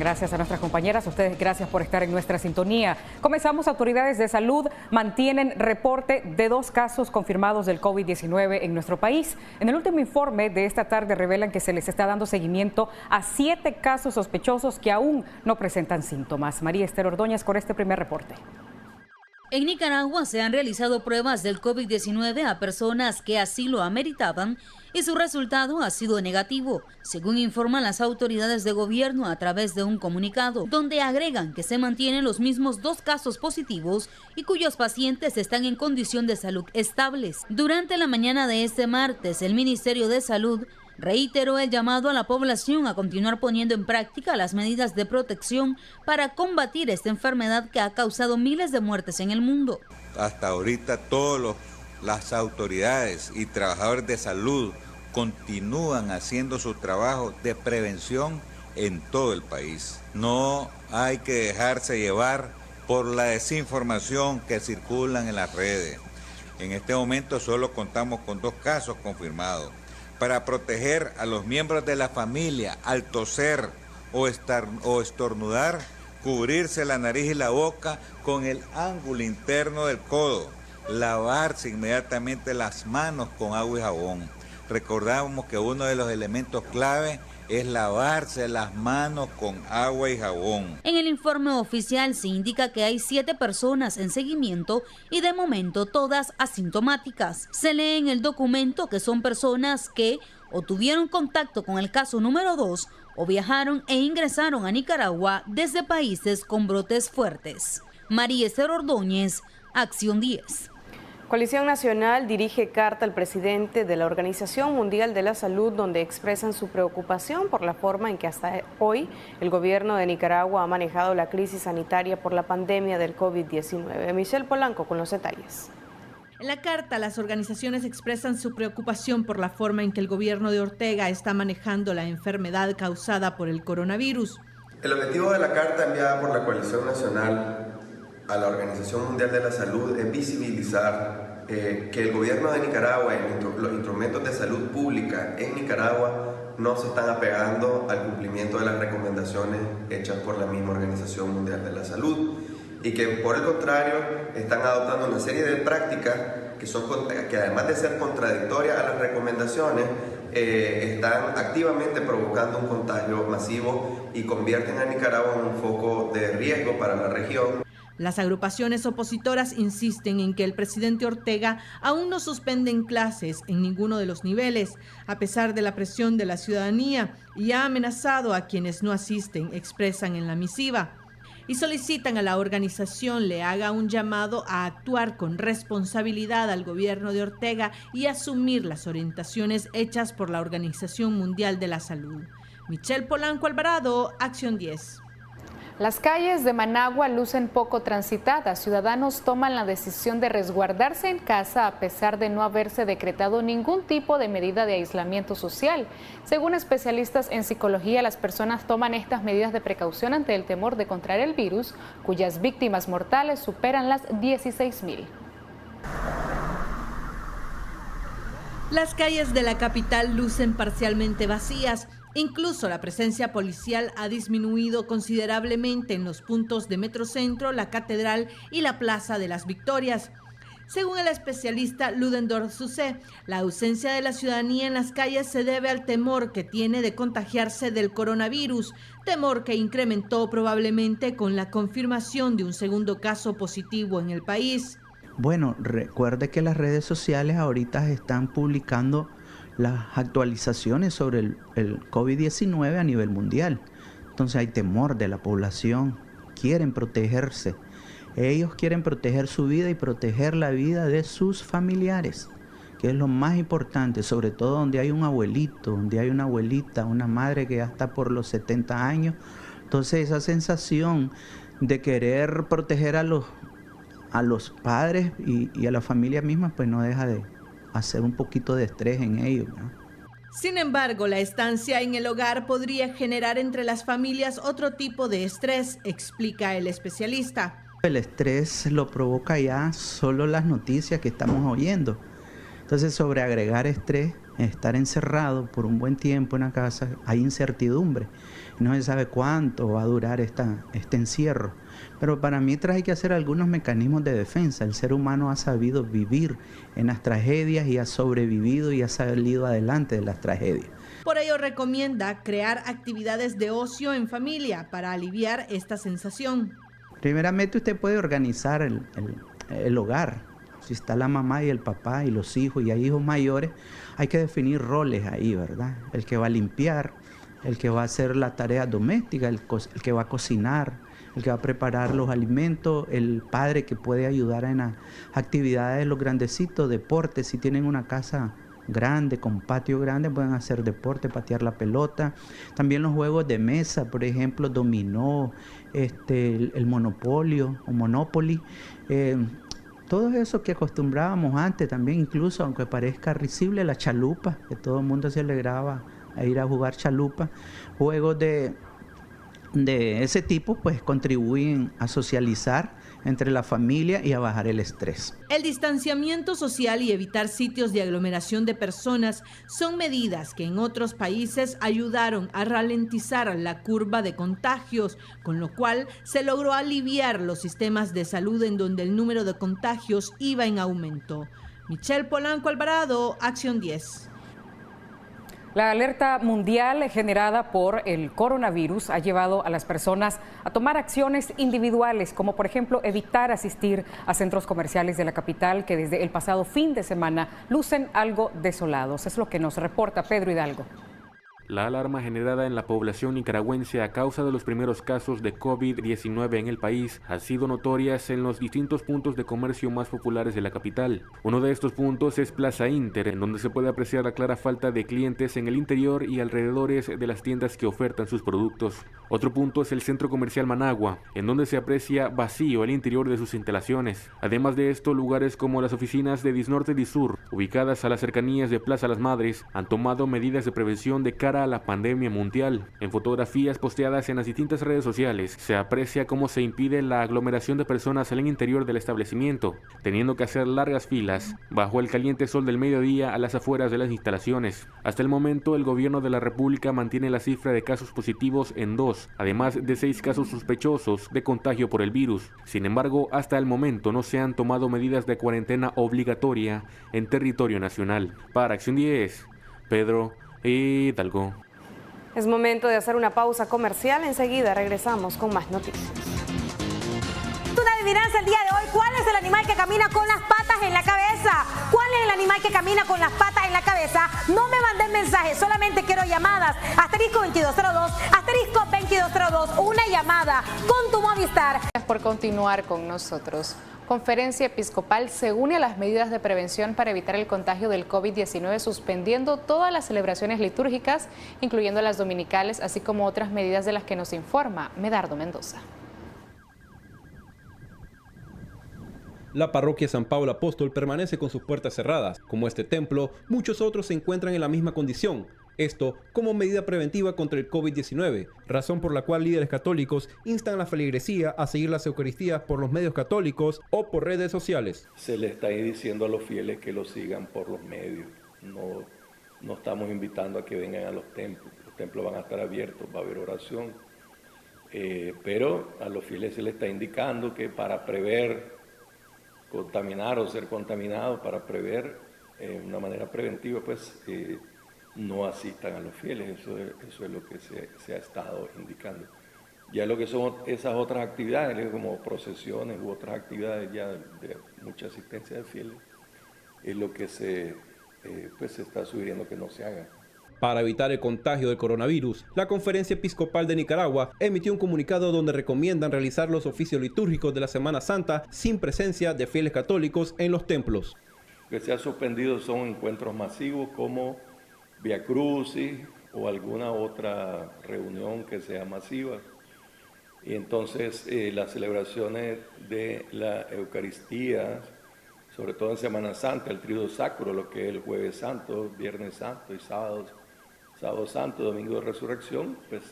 Gracias a nuestras compañeras, a ustedes gracias por estar en nuestra sintonía. Comenzamos. Autoridades de salud mantienen reporte de 2 casos confirmados del COVID-19 en nuestro país. En el último informe de esta tarde revelan que se les está dando seguimiento a 7 casos sospechosos que aún no presentan síntomas. María Esther Ordóñez con este primer reporte. En Nicaragua se han realizado pruebas del COVID-19 a personas que así lo ameritaban y su resultado ha sido negativo, según informan las autoridades de gobierno a través de un comunicado, donde agregan que se mantienen los mismos 2 casos positivos y cuyos pacientes están en condición de salud estables. Durante la mañana de este martes, el Ministerio de Salud reiteró el llamado a la población a continuar poniendo en práctica las medidas de protección para combatir esta enfermedad que ha causado miles de muertes en el mundo. Hasta ahorita todas las autoridades y trabajadores de salud continúan haciendo su trabajo de prevención en todo el país. No hay que dejarse llevar por la desinformación que circulan en las redes. En este momento solo contamos con 2 casos confirmados. Para proteger a los miembros de la familia al toser o estornudar, cubrirse la nariz y la boca con el ángulo interno del codo, lavarse inmediatamente las manos con agua y jabón. Recordamos que uno de los elementos clave es lavarse las manos con agua y jabón. En el informe oficial se indica que hay 7 personas en seguimiento y de momento todas asintomáticas. Se lee en el documento que son personas que o tuvieron contacto con el caso número 2 o viajaron e ingresaron a Nicaragua desde países con brotes fuertes. María Esther Ordóñez, Acción 10. Coalición Nacional dirige carta al presidente de la Organización Mundial de la Salud, donde expresan su preocupación por la forma en que hasta hoy el gobierno de Nicaragua ha manejado la crisis sanitaria por la pandemia del COVID-19. Michelle Polanco con los detalles. En la carta, las organizaciones expresan su preocupación por la forma en que el gobierno de Ortega está manejando la enfermedad causada por el coronavirus. El objetivo de la carta enviada por la Coalición Nacional a la Organización Mundial de la Salud es visibilizar que el gobierno de Nicaragua y los instrumentos de salud pública en Nicaragua no se están apegando al cumplimiento de las recomendaciones hechas por la misma Organización Mundial de la Salud y que por el contrario están adoptando una serie de prácticas que además de ser contradictorias a las recomendaciones, están activamente provocando un contagio masivo y convierten a Nicaragua en un foco de riesgo para la región. Las agrupaciones opositoras insisten en que el presidente Ortega aún no suspende clases en ninguno de los niveles, a pesar de la presión de la ciudadanía, y ha amenazado a quienes no asisten, expresan en la misiva. Y solicitan a la organización le haga un llamado a actuar con responsabilidad al gobierno de Ortega y asumir las orientaciones hechas por la Organización Mundial de la Salud. Michelle Polanco Alvarado, Acción 10. Las calles de Managua lucen poco transitadas. Ciudadanos toman la decisión de resguardarse en casa a pesar de no haberse decretado ningún tipo de medida de aislamiento social. Según especialistas en psicología, las personas toman estas medidas de precaución ante el temor de contraer el virus, cuyas víctimas mortales superan las 16,000. Las calles de la capital lucen parcialmente vacías. Incluso la presencia policial ha disminuido considerablemente en los puntos de Metrocentro, la Catedral y la Plaza de las Victorias. Según el especialista Ludendorff Sucé, la ausencia de la ciudadanía en las calles se debe al temor que tiene de contagiarse del coronavirus, temor que incrementó probablemente con la confirmación de un segundo caso positivo en el país. Bueno, recuerde que las redes sociales ahorita están publicando las actualizaciones sobre el COVID-19 a nivel mundial. Entonces hay temor de la población, quieren protegerse. Ellos quieren proteger su vida y proteger la vida de sus familiares, que es lo más importante, sobre todo donde hay un abuelito, donde hay una abuelita, una madre que ya está por los 70 años. Entonces esa sensación de querer proteger a los padres y a la familia misma, pues no deja de hacer un poquito de estrés en ellos, ¿no? Sin embargo, la estancia en el hogar podría generar entre las familias otro tipo de estrés, explica el especialista. El estrés lo provoca ya solo las noticias que estamos oyendo. Entonces, sobre agregar estrés estar encerrado por un buen tiempo en la casa, hay incertidumbre. No se sabe cuánto va a durar este encierro. Pero para mí hay que hacer algunos mecanismos de defensa. El ser humano ha sabido vivir en las tragedias y ha sobrevivido y ha salido adelante de las tragedias. Por ello recomienda crear actividades de ocio en familia para aliviar esta sensación. Primeramente usted puede organizar el hogar. Si está la mamá y el papá y los hijos y hay hijos mayores, hay que definir roles ahí, ¿verdad? El que va a limpiar, el que va a hacer la tarea doméstica, el que va a cocinar, el que va a preparar los alimentos, el padre que puede ayudar en las actividades de los grandecitos, deportes. Si tienen una casa grande, con patio grande, pueden hacer deporte, patear la pelota. También los juegos de mesa, por ejemplo, dominó, el monopolio o Monopoly. Todo eso que acostumbrábamos antes también, incluso aunque parezca risible, la chalupa, que todo el mundo se alegraba a ir a jugar chalupa. Juegos de ese tipo pues contribuyen a socializar entre la familia y a bajar el estrés. El distanciamiento social y evitar sitios de aglomeración de personas son medidas que en otros países ayudaron a ralentizar la curva de contagios, con lo cual se logró aliviar los sistemas de salud en donde el número de contagios iba en aumento. Michelle Polanco Alvarado, Acción 10. La alerta mundial generada por el coronavirus ha llevado a las personas a tomar acciones individuales, como por ejemplo evitar asistir a centros comerciales de la capital que desde el pasado fin de semana lucen algo desolados. Es lo que nos reporta Pedro Hidalgo. La alarma generada en la población nicaragüense a causa de los primeros casos de COVID-19 en el país ha sido notoria en los distintos puntos de comercio más populares de la capital. Uno de estos puntos es Plaza Inter, en donde se puede apreciar la clara falta de clientes en el interior y alrededores de las tiendas que ofertan sus productos. Otro punto es el centro comercial Managua, en donde se aprecia vacío el interior de sus instalaciones. Además de esto, lugares como las oficinas de Disnorte y Disur, ubicadas a las cercanías de Plaza Las Madres, han tomado medidas de prevención de cara a la pandemia mundial. En fotografías posteadas en las distintas redes sociales se aprecia cómo se impide la aglomeración de personas en el interior del establecimiento, teniendo que hacer largas filas bajo el caliente sol del mediodía a las afueras de las instalaciones. Hasta el momento, el gobierno de la República mantiene la cifra de casos positivos en 2, además de 6 casos sospechosos de contagio por el virus. Sin embargo, hasta el momento no se han tomado medidas de cuarentena obligatoria en territorio nacional. Para Acción 10, Pedro Hidalgo. Es momento de hacer una pausa comercial. Enseguida regresamos con más noticias. Una adivinanza el día de hoy. ¿Cuál es el animal que camina con las patas en la cabeza? ¿Cuál es el animal que camina con las patas en la cabeza? No me manden mensajes, solamente quiero llamadas. Asterisco 2202, asterisco 2202. Una llamada con tu Movistar. Gracias por continuar con nosotros. Conferencia Episcopal se une a las medidas de prevención para evitar el contagio del COVID-19, suspendiendo todas las celebraciones litúrgicas, incluyendo las dominicales, así como otras medidas de las que nos informa Medardo Mendoza. La parroquia San Pablo Apóstol permanece con sus puertas cerradas. Como este templo, muchos otros se encuentran en la misma condición. Esto como medida preventiva contra el COVID-19, razón por la cual líderes católicos instan a la feligresía a seguir las Eucaristías por los medios católicos o por redes sociales. Se le está diciendo a los fieles que lo sigan por los medios. No estamos invitando a que vengan a los templos. Los templos van a estar abiertos, va a haber oración. Pero a los fieles se les está indicando que para prever contaminar o ser contaminados, para prever de una manera preventiva, pues no asistan a los fieles. Eso es lo que se ha estado indicando. Ya lo que son esas otras actividades, como procesiones u otras actividades ya de mucha asistencia de fieles, es lo que se está sugiriendo que no se haga. Para evitar el contagio del coronavirus, la Conferencia Episcopal de Nicaragua emitió un comunicado donde recomiendan realizar los oficios litúrgicos de la Semana Santa sin presencia de fieles católicos en los templos. Lo que se ha suspendido son encuentros masivos como Via Crucis o alguna otra reunión que sea masiva. Y entonces las celebraciones de la Eucaristía, sobre todo en Semana Santa, el Tríodo Sacro, lo que es el Jueves Santo, Viernes Santo y Sábado Santo, Domingo de Resurrección, pues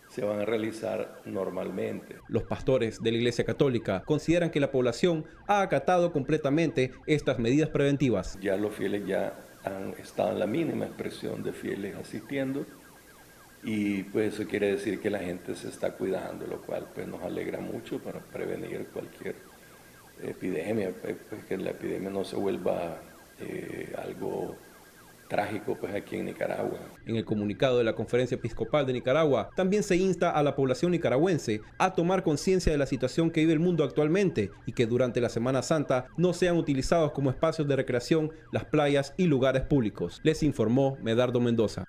se van a realizar normalmente. Los pastores de la Iglesia Católica consideran que la población ha acatado completamente estas medidas preventivas. Ya los fieles ya han estado en la mínima expresión de fieles asistiendo, y pues eso quiere decir que la gente se está cuidando, lo cual pues nos alegra mucho para prevenir cualquier epidemia, pues que la epidemia no se vuelva algo trágico pues aquí en Nicaragua. En el comunicado de la Conferencia Episcopal de Nicaragua, también se insta a la población nicaragüense a tomar conciencia de la situación que vive el mundo actualmente y que durante la Semana Santa no sean utilizados como espacios de recreación las playas y lugares públicos. Les informó Medardo Mendoza.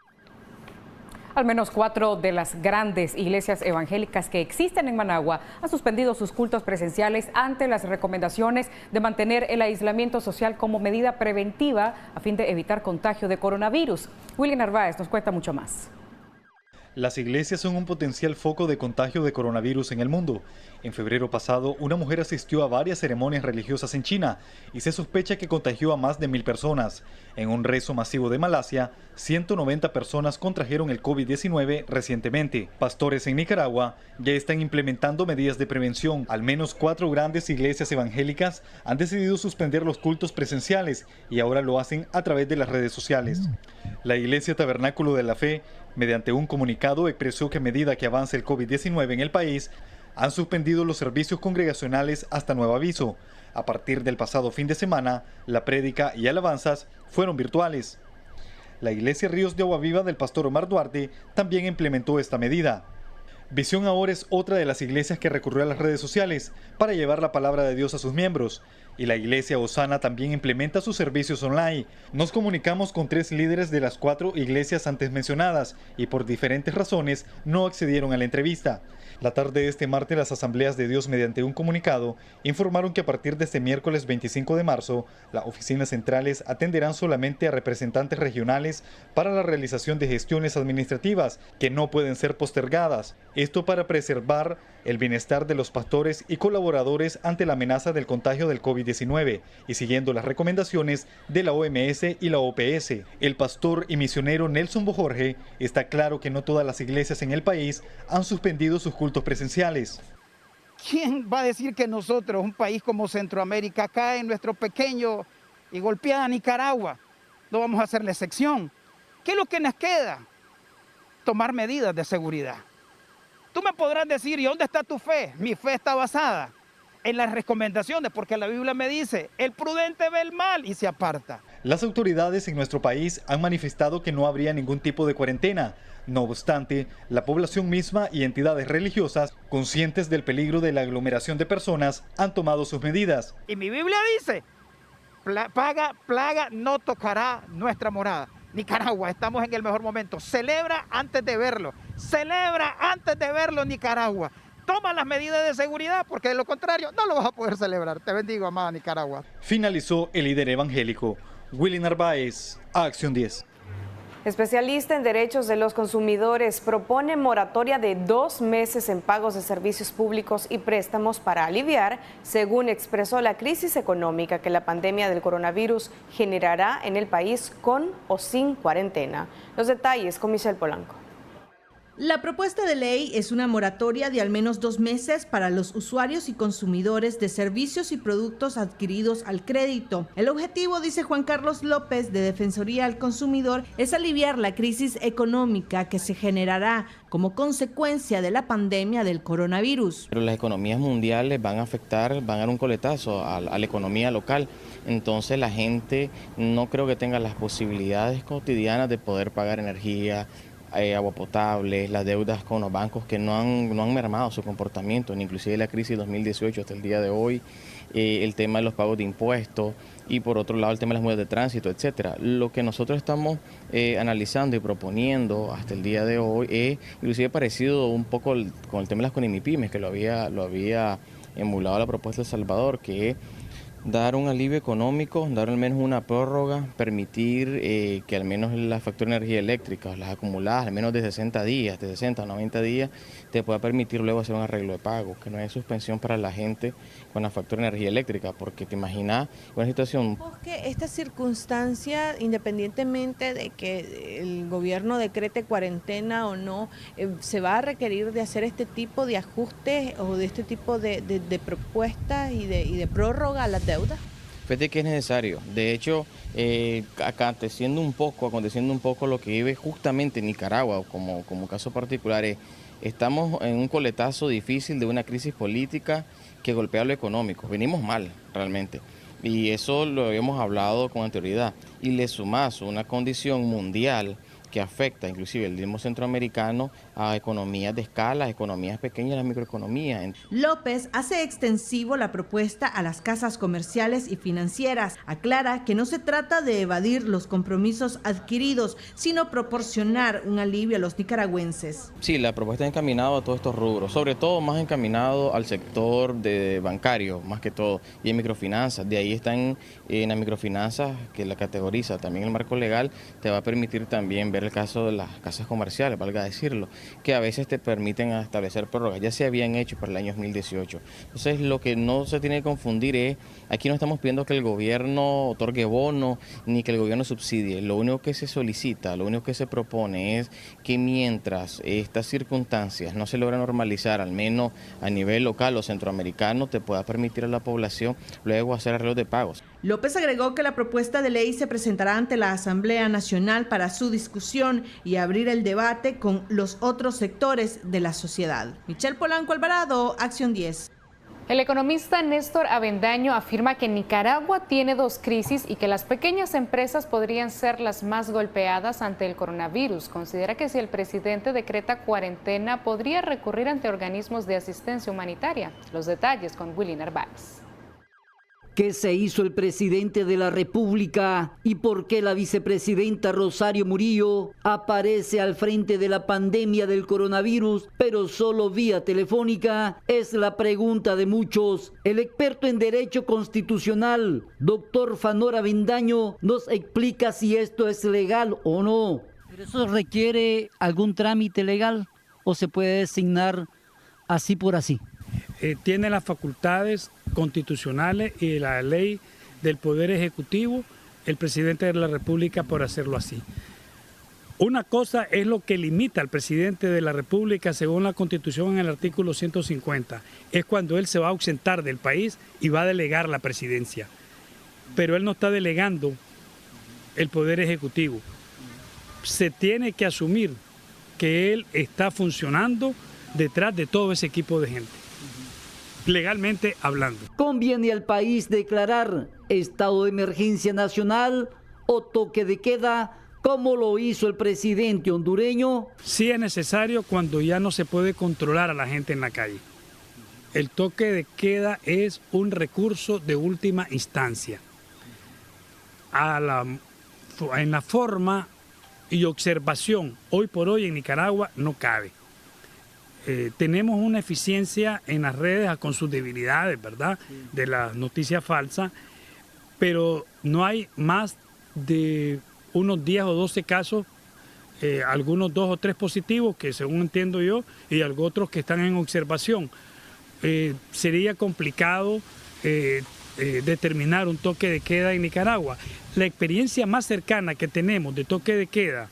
Al menos 4 de las grandes iglesias evangélicas que existen en Managua han suspendido sus cultos presenciales ante las recomendaciones de mantener el aislamiento social como medida preventiva a fin de evitar contagio de coronavirus. Willy Narváez nos cuenta mucho más. Las iglesias son un potencial foco de contagio de coronavirus en el mundo. En febrero pasado, una mujer asistió a varias ceremonias religiosas en China y se sospecha que contagió a más de 1000 personas. En un rezo masivo de Malasia, 190 personas contrajeron el COVID-19 recientemente. Pastores en Nicaragua ya están implementando medidas de prevención. Al menos 4 grandes iglesias evangélicas han decidido suspender los cultos presenciales y ahora lo hacen a través de las redes sociales. La Iglesia Tabernáculo de la Fe, mediante un comunicado, expresó que a medida que avanza el COVID-19 en el país, han suspendido los servicios congregacionales hasta nuevo aviso. A partir del pasado fin de semana, la prédica y alabanzas fueron virtuales. La Iglesia Ríos de Agua Viva del pastor Omar Duarte también implementó esta medida. Visión Ahora es otra de las iglesias que recurrió a las redes sociales para llevar la palabra de Dios a sus miembros. Y la Iglesia Osana también implementa sus servicios online. Nos comunicamos con 3 líderes de las 4 iglesias antes mencionadas y por diferentes razones no accedieron a la entrevista. La tarde de este martes, las Asambleas de Dios, mediante un comunicado, informaron que a partir de este miércoles 25 de marzo, las oficinas centrales atenderán solamente a representantes regionales para la realización de gestiones administrativas que no pueden ser postergadas. Esto para preservar el bienestar de los pastores y colaboradores ante la amenaza del contagio del COVID-19 y siguiendo las recomendaciones de la OMS y la OPS. El pastor y misionero Nelson Bojorge está claro que no todas las iglesias en el país han suspendido sus cultos presenciales. ¿Quién va a decir que nosotros, un país como Centroamérica, acá en nuestro pequeño y golpeada Nicaragua, no vamos a hacer la excepción? ¿Qué es lo que nos queda? Tomar medidas de seguridad. Tú me podrás decir, ¿y dónde está tu fe? Mi fe está basada en las recomendaciones, porque la Biblia me dice, el prudente ve el mal y se aparta. Las autoridades en nuestro país han manifestado que no habría ningún tipo de cuarentena. No obstante, la población misma y entidades religiosas, conscientes del peligro de la aglomeración de personas, han tomado sus medidas. Y mi Biblia dice, plaga no tocará nuestra morada. Nicaragua, estamos en el mejor momento. Celebra antes de verlo. Celebra antes de verlo, Nicaragua. Toma las medidas de seguridad, porque de lo contrario no lo vas a poder celebrar. Te bendigo, amada Nicaragua. Finalizó el líder evangélico. Willy Narváez, Acción 10. Especialista en derechos de los consumidores propone moratoria de 2 meses en pagos de servicios públicos y préstamos para aliviar, según expresó, la crisis económica que la pandemia del coronavirus generará en el país con o sin cuarentena. Los detalles con Michelle Polanco. La propuesta de ley es una moratoria de al menos 2 meses para los usuarios y consumidores de servicios y productos adquiridos al crédito. El objetivo, dice Juan Carlos López, de Defensoría al Consumidor, es aliviar la crisis económica que se generará como consecuencia de la pandemia del coronavirus. Pero las economías mundiales van a dar un coletazo a la economía local. Entonces la gente no creo que tenga las posibilidades cotidianas de poder pagar energía, agua potable, las deudas con los bancos que no han mermado su comportamiento, inclusive la crisis de 2018 hasta el día de hoy, el tema de los pagos de impuestos y por otro lado el tema de las multas de tránsito, etcétera. Lo que nosotros estamos analizando y proponiendo hasta el día de hoy es inclusive parecido un poco con el tema de las CONIMIPYMES, que lo había emulado la propuesta de Salvador, que es dar un alivio económico, dar al menos una prórroga, permitir que al menos la factura de energía eléctrica, las acumuladas, al menos de 60 días, de 60 a 90 días, te pueda permitir luego hacer un arreglo de pago, que no haya suspensión para la gente con la factura de energía eléctrica, porque te imaginas una situación... Que esta circunstancia, independientemente de que el gobierno decrete cuarentena o no, se va a requerir de hacer este tipo de ajustes o de este tipo de propuestas y de prórroga a las deudas. Fíjate que es necesario. De hecho, aconteciendo un poco lo que vive justamente Nicaragua, como caso particular, estamos en un coletazo difícil de una crisis política que golpea lo económico. Venimos mal, realmente. Y eso lo habíamos hablado con anterioridad. Y le sumás una condición mundial que afecta inclusive el mismo centroamericano a economías de escala, economías pequeñas, la microeconomía. López hace extensivo la propuesta a las casas comerciales y financieras. Aclara que no se trata de evadir los compromisos adquiridos, sino proporcionar un alivio a los nicaragüenses. Sí, la propuesta es encaminada a todos estos rubros, sobre todo más encaminado al sector bancario, más que todo, y en microfinanzas. De ahí están en las microfinanzas, que la categoriza también el marco legal, te va a permitir también ver el caso de las casas comerciales, valga decirlo, que a veces te permiten establecer prórrogas, ya se habían hecho para el año 2018. Entonces, lo que no se tiene que confundir es, aquí no estamos pidiendo que el gobierno otorgue bono, ni que el gobierno subsidie. Lo único que se solicita, lo único que se propone es que mientras estas circunstancias no se logran normalizar, al menos a nivel local o centroamericano, te pueda permitir a la población luego hacer arreglos de pagos. López agregó que la propuesta de ley se presentará ante la Asamblea Nacional para su discusión y abrir el debate con los otros sectores de la sociedad. Michelle Polanco Alvarado, Acción 10. El economista Néstor Avendaño afirma que Nicaragua tiene dos crisis y que las pequeñas empresas podrían ser las más golpeadas ante el coronavirus. Considera que si el presidente decreta cuarentena, podría recurrir ante organismos de asistencia humanitaria. Los detalles con Willy Narváez. ¿Qué se hizo el presidente de la República y por qué la vicepresidenta Rosario Murillo aparece al frente de la pandemia del coronavirus, pero solo vía telefónica? Es la pregunta de muchos. El experto en Derecho Constitucional, doctor Fanor Avendaño, nos explica si esto es legal o no. ¿Pero eso requiere algún trámite legal o se puede designar así por así? Tiene las facultades constitucionales y la ley del Poder Ejecutivo, el presidente de la República, por hacerlo así. Una cosa es lo que limita al presidente de la República según la Constitución en el artículo 150, es cuando él se va a ausentar del país y va a delegar la presidencia. Pero él no está delegando el Poder Ejecutivo. Se tiene que asumir que él está funcionando detrás de todo ese equipo de gente, legalmente hablando. ¿Conviene al país declarar estado de emergencia nacional o toque de queda, como lo hizo el presidente hondureño? Sí es necesario cuando ya no se puede controlar a la gente en la calle. El toque de queda es un recurso de última instancia. En la forma y observación, hoy por hoy en Nicaragua no cabe. Tenemos una eficiencia en las redes con sus debilidades, ¿verdad? De las noticias falsas, pero no hay más de unos 10 o 12 casos, algunos 2 o 3 positivos, que según entiendo yo, y otros que están en observación. Sería complicado determinar un toque de queda en Nicaragua. La experiencia más cercana que tenemos de toque de queda,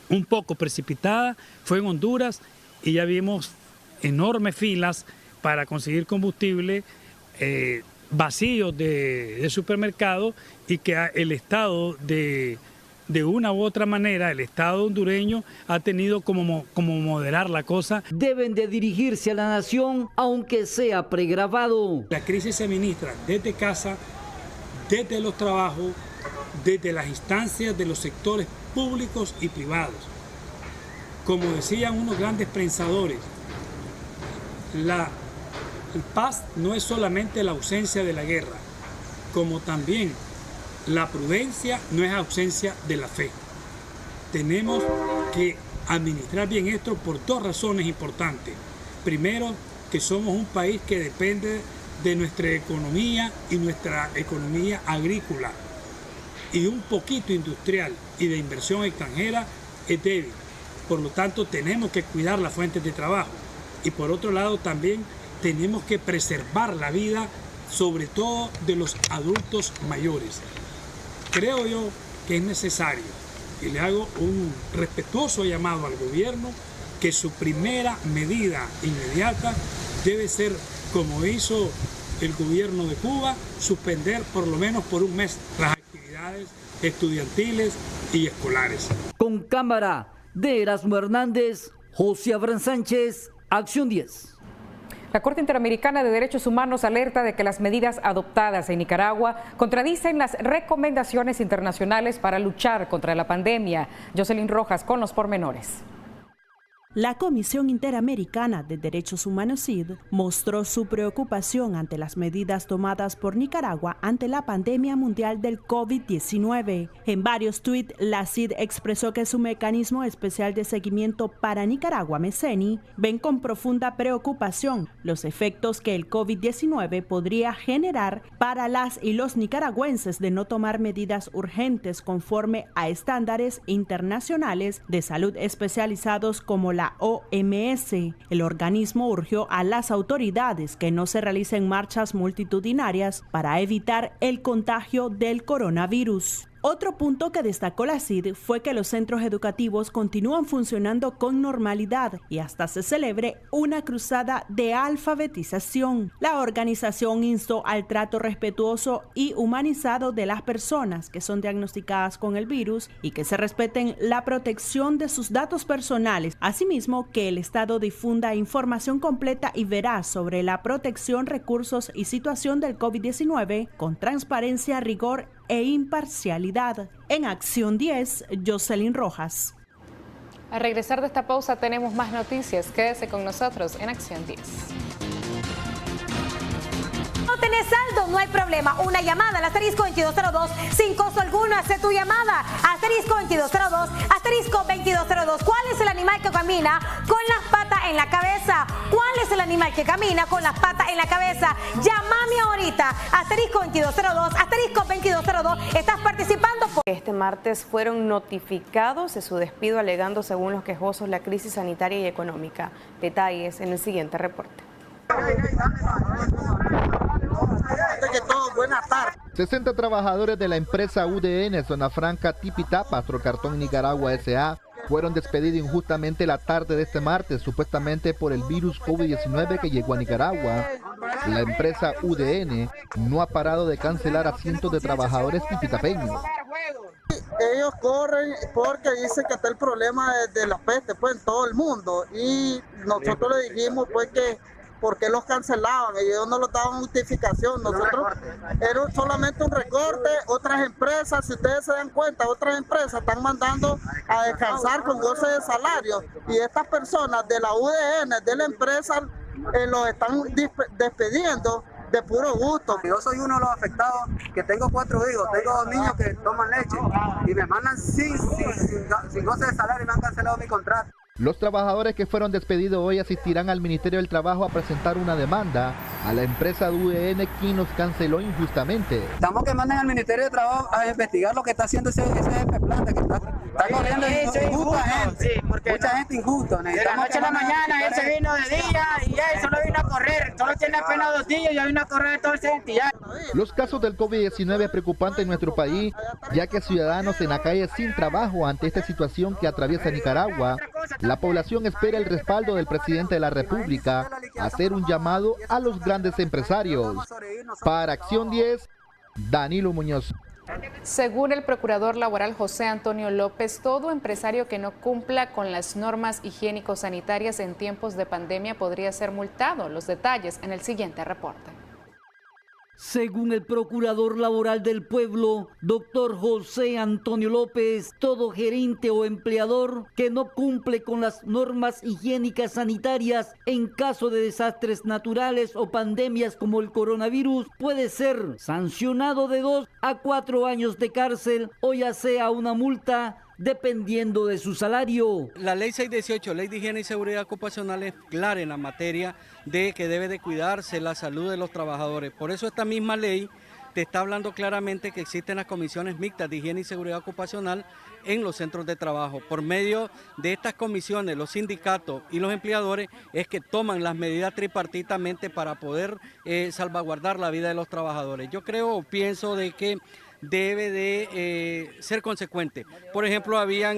un poco precipitada, fue en Honduras, y ya vimos enormes filas para conseguir combustible, vacíos de supermercados, y que el Estado, de una u otra manera, el Estado hondureño ha tenido como moderar la cosa. Deben de dirigirse a la nación, aunque sea pregrabado. La crisis se administra desde casa, desde los trabajos, desde las instancias de los sectores públicos y privados. Como decían unos grandes pensadores, la paz no es solamente la ausencia de la guerra, como también la prudencia no es ausencia de la fe. Tenemos que administrar bien esto por 2 razones importantes. Primero, que somos un país que depende de nuestra economía y nuestra economía agrícola, y un poquito industrial y de inversión extranjera es débil. Por lo tanto, tenemos que cuidar las fuentes de trabajo. Y por otro lado, también tenemos que preservar la vida, sobre todo de los adultos mayores. Creo yo que es necesario, y le hago un respetuoso llamado al gobierno, que su primera medida inmediata debe ser, como hizo el gobierno de Cuba suspender por lo menos por un mes las actividades estudiantiles y escolares. Con cámara de Erasmo Hernández, José Abraham Sánchez, Acción 10. La Corte Interamericana de Derechos Humanos alerta de que las medidas adoptadas en Nicaragua contradicen las recomendaciones internacionales para luchar contra la pandemia. Jocelyn Rojas con los pormenores. La Comisión Interamericana de Derechos Humanos CID mostró su preocupación ante las medidas tomadas por Nicaragua ante la pandemia mundial del COVID-19. En varios tuits, la CID expresó que su mecanismo especial de seguimiento para Nicaragua, MECENI, ven con profunda preocupación los efectos que el COVID-19 podría generar para las y los nicaragüenses de no tomar medidas urgentes conforme a estándares internacionales de salud especializados como la OMS. El organismo urgió a las autoridades que no se realicen marchas multitudinarias para evitar el contagio del coronavirus. Otro punto que destacó la CID fue que los centros educativos continúan funcionando con normalidad y hasta se celebre una cruzada de alfabetización. La organización instó al trato respetuoso y humanizado de las personas que son diagnosticadas con el virus y que se respeten la protección de sus datos personales. Asimismo, que el Estado difunda información completa y veraz sobre la protección, recursos y situación del COVID-19 con transparencia, rigor e imparcialidad. En Acción 10, Jocelyn Rojas. Al regresar de esta pausa tenemos más noticias. Quédese con nosotros en Acción 10. No tenés saldo, no hay problema. Una llamada al asterisco 2202 sin costo alguno. Hace tu llamada. Asterisco 2202, asterisco 2202. ¿Cuál es el animal que camina con las patas en la cabeza? ¿Cuál es el animal que camina con las patas en la cabeza? Llámame ahorita. Asterisco 2202, asterisco 2202. Estás participando. Este martes fueron notificados de su despido alegando, según los quejosos, la crisis sanitaria y económica. Detalles en el siguiente reporte. 60 trabajadores de la empresa UDN Zona Franca Tipitapa, Astrocartón Nicaragua S.A., fueron despedidos injustamente la tarde de este martes, supuestamente por el virus COVID-19 que llegó a Nicaragua. La empresa UDN no ha parado de cancelar a cientos de trabajadores tipitapeños. Ellos corren porque dicen que está el problema de la peste pues en todo el mundo, y nosotros le dijimos pues que por qué los cancelaban, ellos no nos daban justificación. Nosotros era solamente un recorte. Otras empresas, si ustedes se dan cuenta, otras empresas están mandando a descansar con goce de salario, y estas personas de la UDN, de la empresa, los están despediendo de puro gusto. Yo soy uno de los afectados, que tengo 4 hijos, tengo 2 niños que toman leche y me mandan sin goce de salario y me han cancelado mi contrato. Los trabajadores que fueron despedidos hoy asistirán al Ministerio del Trabajo a presentar una demanda a la empresa UDN, quien los canceló injustamente. Estamos que manden al Ministerio de Trabajo a investigar lo que está haciendo ese jefe planta, que está corriendo injusta gente, sí, mucha gente injusta. De la noche a la mañana él se vino de día y él solo vino a correr, solo tiene apenas 2 días y ya vino a correr todo ese día. Los casos del COVID-19 es preocupante en nuestro país, ya que ciudadanos en la calle sin trabajo ante esta situación que atraviesa Nicaragua. La población espera el respaldo del presidente de la República, hacer un llamado a los grandes empresarios. Para Acción 10, Danilo Muñoz. Según el procurador laboral José Antonio López, todo empresario que no cumpla con las normas higiénico-sanitarias en tiempos de pandemia podría ser multado. Los detalles en el siguiente reporte. Según el procurador laboral del pueblo, doctor José Antonio López, todo gerente o empleador que no cumple con las normas higiénicas sanitarias en caso de desastres naturales o pandemias como el coronavirus puede ser sancionado de 2 a 4 años de cárcel o ya sea una multa, dependiendo de su salario. La ley 618, ley de higiene y seguridad ocupacional, es clara en la materia de que debe de cuidarse la salud de los trabajadores. Por eso esta misma ley te está hablando claramente que existen las comisiones mixtas de higiene y seguridad ocupacional en los centros de trabajo. Por medio de estas comisiones, los sindicatos y los empleadores es que toman las medidas tripartitamente para poder salvaguardar la vida de los trabajadores. Yo pienso de que debe de ser consecuente. Por ejemplo, habían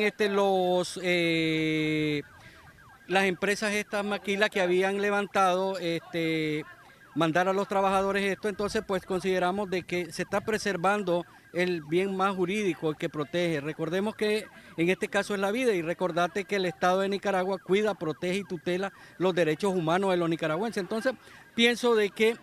las empresas estas maquilas que habían levantado mandar a los trabajadores esto, entonces pues consideramos de que se está preservando el bien más jurídico, el que protege. Recordemos que en este caso es la vida y recordate que el Estado de Nicaragua cuida, protege y tutela los derechos humanos de los nicaragüenses. Entonces pienso de que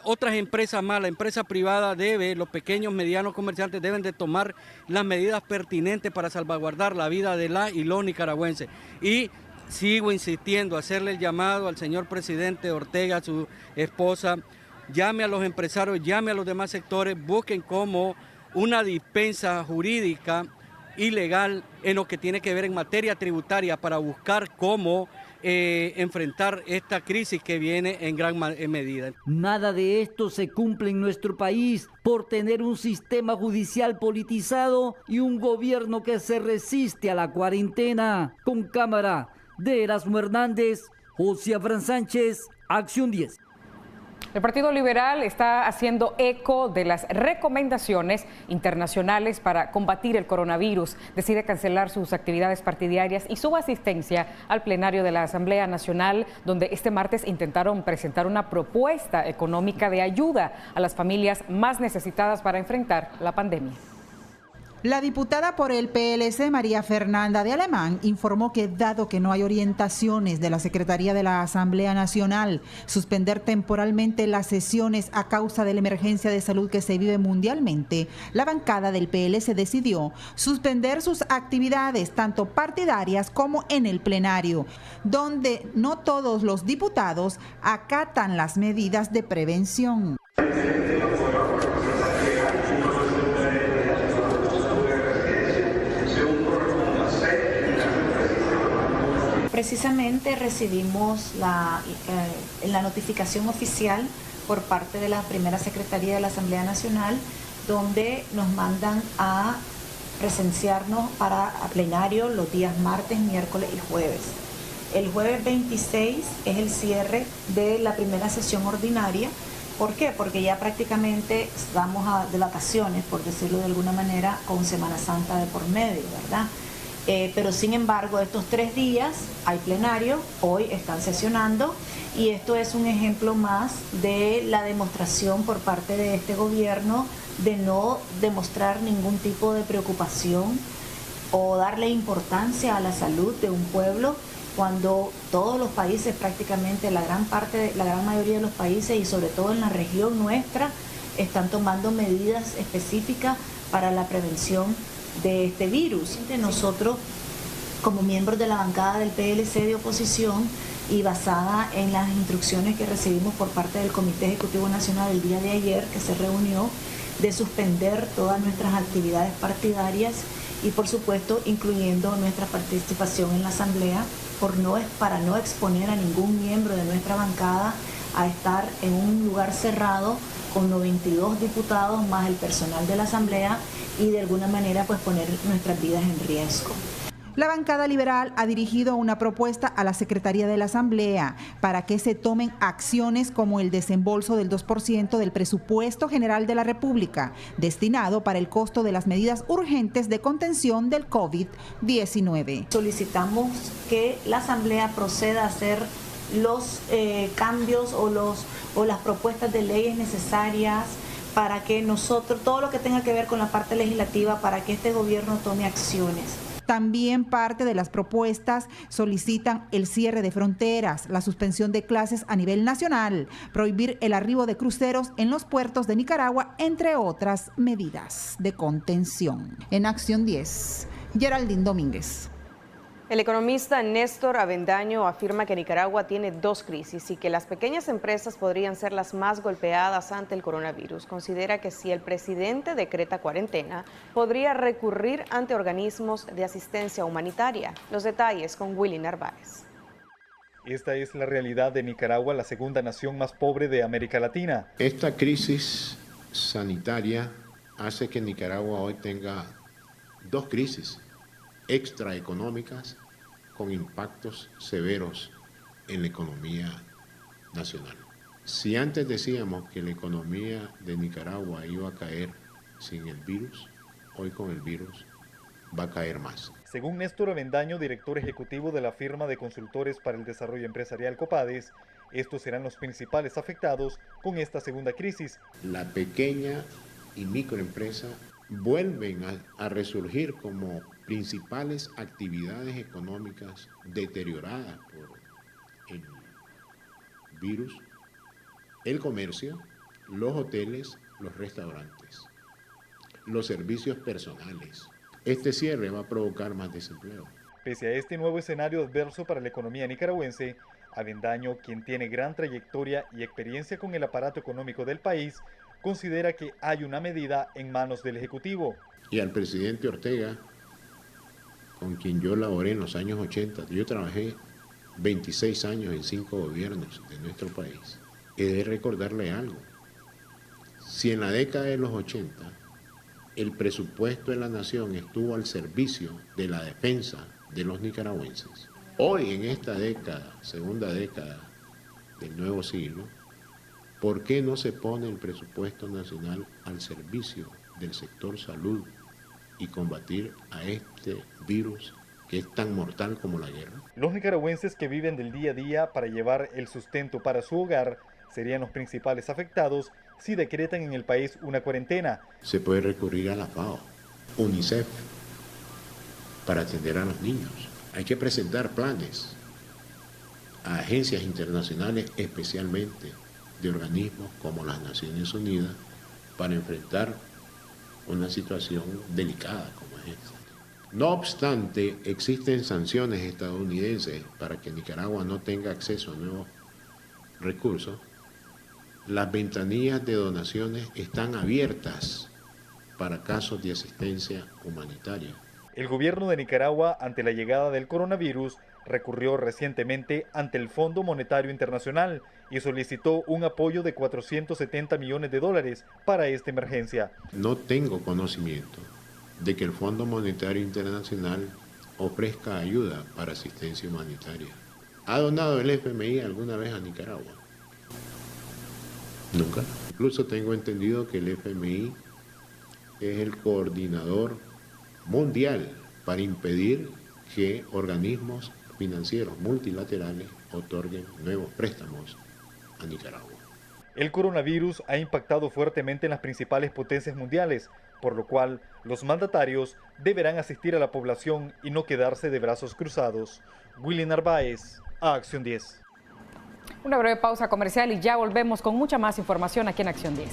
otras empresas más, la empresa privada los pequeños, medianos comerciantes deben de tomar las medidas pertinentes para salvaguardar la vida de y los nicaragüenses. Y sigo insistiendo, hacerle el llamado al señor presidente Ortega, a su esposa, llame a los empresarios, llame a los demás sectores, busquen como una dispensa jurídica y legal en lo que tiene que ver en materia tributaria para buscar cómo enfrentar esta crisis que viene en gran medida. Nada de esto se cumple en nuestro país por tener un sistema judicial politizado y un gobierno que se resiste a la cuarentena. Con cámara de Erasmo Hernández, José Afran Sánchez, Acción 10. El Partido Liberal está haciendo eco de las recomendaciones internacionales para combatir el coronavirus. Decide cancelar sus actividades partidarias y su asistencia al plenario de la Asamblea Nacional, donde este martes intentaron presentar una propuesta económica de ayuda a las familias más necesitadas para enfrentar la pandemia. La diputada por el PLC, María Fernanda de Alemán, informó que dado que no hay orientaciones de la Secretaría de la Asamblea Nacional, suspender temporalmente las sesiones a causa de la emergencia de salud que se vive mundialmente, la bancada del PLC decidió suspender sus actividades tanto partidarias como en el plenario, donde no todos los diputados acatan las medidas de prevención. Precisamente recibimos la notificación oficial por parte de la primera Secretaría de la Asamblea Nacional, donde nos mandan a presenciarnos para plenario los días martes, miércoles y jueves. El jueves 26 es el cierre de la primera sesión ordinaria. ¿Por qué? Porque ya prácticamente estamos de vacaciones, por decirlo de alguna manera, con Semana Santa de por medio, ¿verdad? Pero sin embargo, estos 3 días hay plenario, hoy están sesionando y esto es un ejemplo más de la demostración por parte de este gobierno de no demostrar ningún tipo de preocupación o darle importancia a la salud de un pueblo cuando todos los países, prácticamente la gran mayoría de los países y sobre todo en la región nuestra, están tomando medidas específicas para la prevención de este virus. Nosotros, como miembros de la bancada del PLC de oposición y basada en las instrucciones que recibimos por parte del Comité Ejecutivo Nacional el día de ayer, que se reunió, de suspender todas nuestras actividades partidarias y por supuesto incluyendo nuestra participación en la Asamblea para no exponer a ningún miembro de nuestra bancada a estar en un lugar cerrado con 92 diputados más el personal de la Asamblea y de alguna manera pues poner nuestras vidas en riesgo. La bancada liberal ha dirigido una propuesta a la Secretaría de la Asamblea para que se tomen acciones como el desembolso del 2% del presupuesto general de la República, destinado para el costo de las medidas urgentes de contención del COVID-19. Solicitamos que la Asamblea proceda a hacer los cambios o las propuestas de leyes necesarias para que nosotros, todo lo que tenga que ver con la parte legislativa, para que este gobierno tome acciones. También parte de las propuestas solicitan el cierre de fronteras, la suspensión de clases a nivel nacional, prohibir el arribo de cruceros en los puertos de Nicaragua, entre otras medidas de contención. En Acción 10, Geraldine Domínguez. El economista Néstor Avendaño afirma que Nicaragua tiene 2 crisis y que las pequeñas empresas podrían ser las más golpeadas ante el coronavirus. Considera que si el presidente decreta cuarentena, podría recurrir ante organismos de asistencia humanitaria. Los detalles con Willy Narváez. Esta es la realidad de Nicaragua, la segunda nación más pobre de América Latina. Esta crisis sanitaria hace que Nicaragua hoy tenga 2 crisis extraeconómicas con impactos severos en la economía nacional. Si antes decíamos que la economía de Nicaragua iba a caer sin el virus, hoy con el virus va a caer más. Según Néstor Avendaño, director ejecutivo de la firma de consultores para el desarrollo empresarial Copades, Estos serán los principales afectados con esta segunda crisis. La pequeña y microempresa vuelven a resurgir como principales actividades económicas deterioradas por el virus, el comercio, los hoteles, los restaurantes, los servicios personales. Este cierre va a provocar más desempleo. Pese a este nuevo escenario adverso para la economía nicaragüense, Avendaño, quien tiene gran trayectoria y experiencia con el aparato económico del país, considera que hay una medida en manos del Ejecutivo. Y al presidente Ortega, con quien yo laboré en los años 80, yo trabajé 26 años en 5 gobiernos de nuestro país. He de recordarle algo. Si en la década de los 80 el presupuesto de la nación estuvo al servicio de la defensa de los nicaragüenses, hoy en esta década, segunda década del nuevo siglo, ¿por qué no se pone el presupuesto nacional al servicio del sector salud y combatir a este virus que es tan mortal como la guerra? Los nicaragüenses que viven del día a día para llevar el sustento para su hogar serían los principales afectados si decretan en el país una cuarentena. Se puede recurrir a la FAO, UNICEF, para atender a los niños. Hay que presentar planes a agencias internacionales, especialmente de organismos como las Naciones Unidas, para enfrentar una situación delicada como es esta. No obstante, existen sanciones estadounidenses para que Nicaragua no tenga acceso a nuevos recursos. Las ventanillas de donaciones están abiertas para casos de asistencia humanitaria. El gobierno de Nicaragua, ante la llegada del coronavirus, recurrió recientemente ante el Fondo Monetario Internacional y solicitó un apoyo de $470 millones para esta emergencia. No tengo conocimiento de que el Fondo Monetario Internacional ofrezca ayuda para asistencia humanitaria. ¿Ha donado el FMI alguna vez a Nicaragua? Nunca. Incluso tengo entendido que el FMI es el coordinador mundial para impedir que organismos financieros multilaterales otorguen nuevos préstamos a Nicaragua. El coronavirus ha impactado fuertemente en las principales potencias mundiales, por lo cual los mandatarios deberán asistir a la población y no quedarse de brazos cruzados. Willy Narváez, a Acción 10. Una breve pausa comercial y ya volvemos con mucha más información aquí en Acción 10.